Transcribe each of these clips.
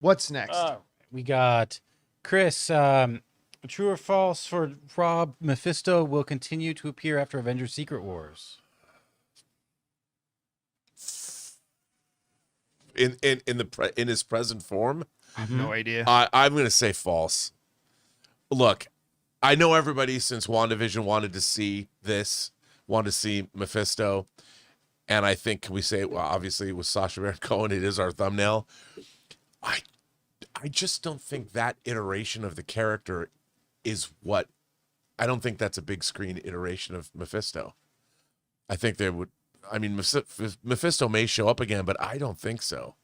What's next? We got Chris. True or false for Rob? Mephisto will continue to appear after Avengers Secret Wars. In his present form, I have no idea. I'm going to say false. Look, I know everybody since WandaVision wanted to see this, wanted to see Mephisto, and I think we say, well, obviously with Sacha Baron Cohen, it is our thumbnail. I just don't think that iteration of the character is what. I don't think that's a big screen iteration of Mephisto. I think they would. I mean, Mephisto may show up again, but I don't think so.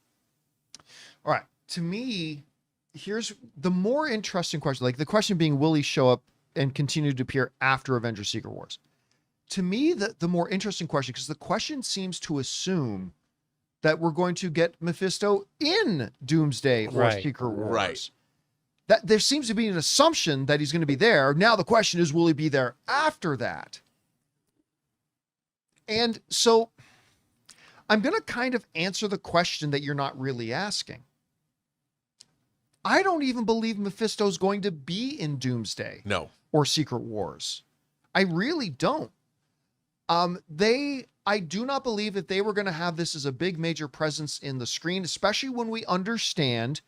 All right. To me, here's the more interesting question. Like the question being, will he show up and continue to appear after Avengers Secret Wars? To me, the more interesting question, because the question seems to assume that we're going to get Mephisto in Doomsday or Secret Wars. Right. That there seems to be an assumption that he's going to be there. Now the question is, will he be there after that? And so I'm going to kind of answer the question that you're not really asking. I don't even believe Mephisto's going to be in Doomsday. No. Or Secret Wars. I really don't. I do not believe that they were going to have this as a big major presence in the screen, especially when we understand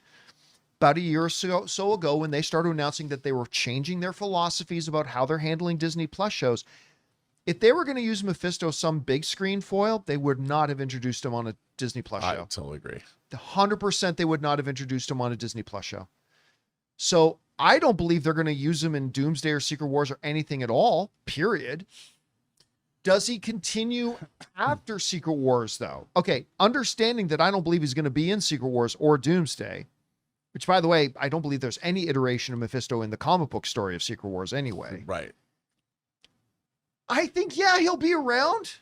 about a year or so ago when they started announcing that they were changing their philosophies about how they're handling Disney Plus shows. If they were going to use Mephisto some big screen foil, they would not have introduced him on a Disney Plus show. I totally agree. 100% they would not have introduced him on a Disney Plus show. So I don't believe they're going to use him in Doomsday or Secret Wars or anything at all, period. Does he continue after Secret Wars, though? Okay, understanding that I don't believe he's going to be in Secret Wars or Doomsday, which, by the way, I don't believe there's any iteration of Mephisto in the comic book story of Secret Wars anyway. Right. I think, yeah, he'll be around.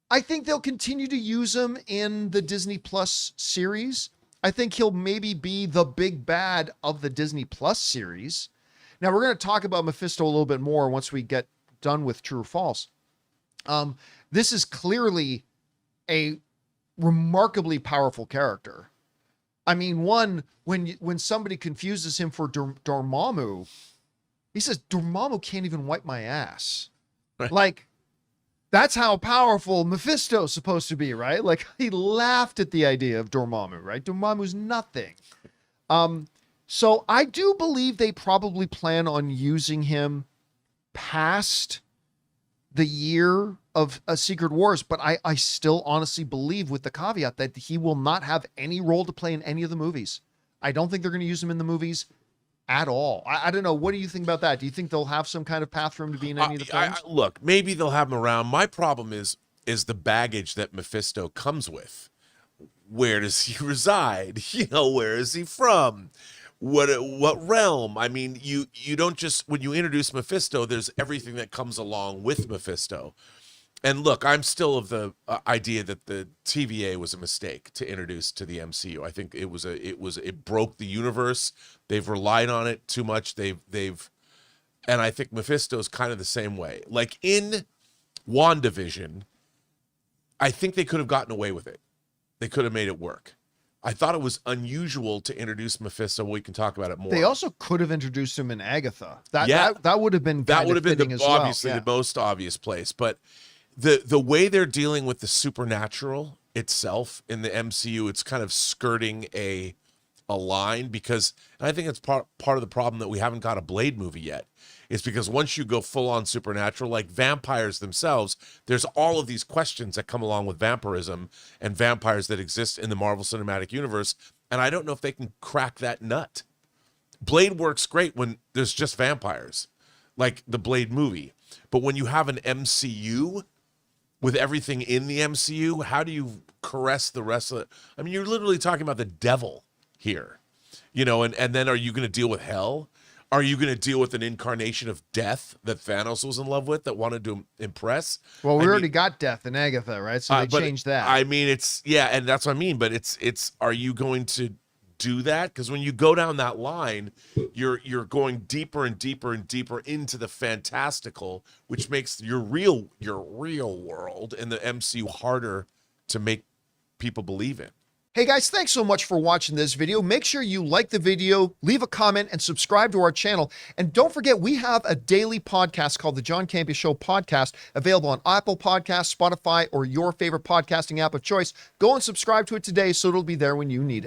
I think they'll continue to use him in the Disney Plus series. I think he'll maybe be the big bad of the Disney Plus series. Now, we're going to talk about Mephisto a little bit more once we get done with True or False. This is clearly a remarkably powerful character. I mean, when somebody confuses him for Dormammu, he says, Dormammu can't even wipe my ass. Right. Like, that's how powerful Mephisto's supposed to be, right? Like, he laughed at the idea of Dormammu, right? Dormammu's nothing. So I do believe they probably plan on using him past the year of Secret Wars, but I still honestly believe, with the caveat, that he will not have any role to play in any of the movies. I don't think they're going to use him in the movies at all. I don't know. What do you think about that? Do you think they'll have some kind of path for him to be in any of the films? Look, maybe they'll have him around. My problem is the baggage that Mephisto comes with. Where does he reside? Where is he from? What realm? I mean, you don't just, when you introduce Mephisto, there's everything that comes along with Mephisto. And look, I'm still of the idea that the TVA was a mistake to introduce to the MCU. I think it broke the universe. They've relied on it too much. And I think Mephisto's kind of the same way. Like in WandaVision, I think they could have gotten away with it. They could have made it work. I thought it was unusual to introduce Mephisto. We can talk about it more. They also could have introduced him in Agatha. That would have been obviously the most obvious place. But the way they're dealing with the supernatural itself in the MCU, it's kind of skirting a line, because, and I think it's part of the problem that we haven't got a Blade movie yet. It's because once you go full on supernatural, like vampires themselves, there's all of these questions that come along with vampirism and vampires that exist in the Marvel Cinematic Universe. And I don't know if they can crack that nut. Blade works great when there's just vampires, like the Blade movie. But when you have an MCU with everything in the MCU, how do you caress the rest of it? I mean, you're literally talking about the devil here, and then are you going to deal with hell? Are you going to deal with an incarnation of death that Thanos was in love with, that wanted to impress? Well, we already got death in Agatha, right? So they changed that. I mean, and that's what I mean. But it's are you going to do that? Because when you go down that line, you're going deeper and deeper and deeper into the fantastical, which makes your real world in the MCU harder to make people believe in. Hey guys, thanks so much for watching this video. Make sure you like the video, leave a comment, and subscribe to our channel. And don't forget, we have a daily podcast called the John Campea Show podcast, available on Apple Podcasts, Spotify, or your favorite podcasting app of choice. Go and subscribe to it today so it'll be there when you need it.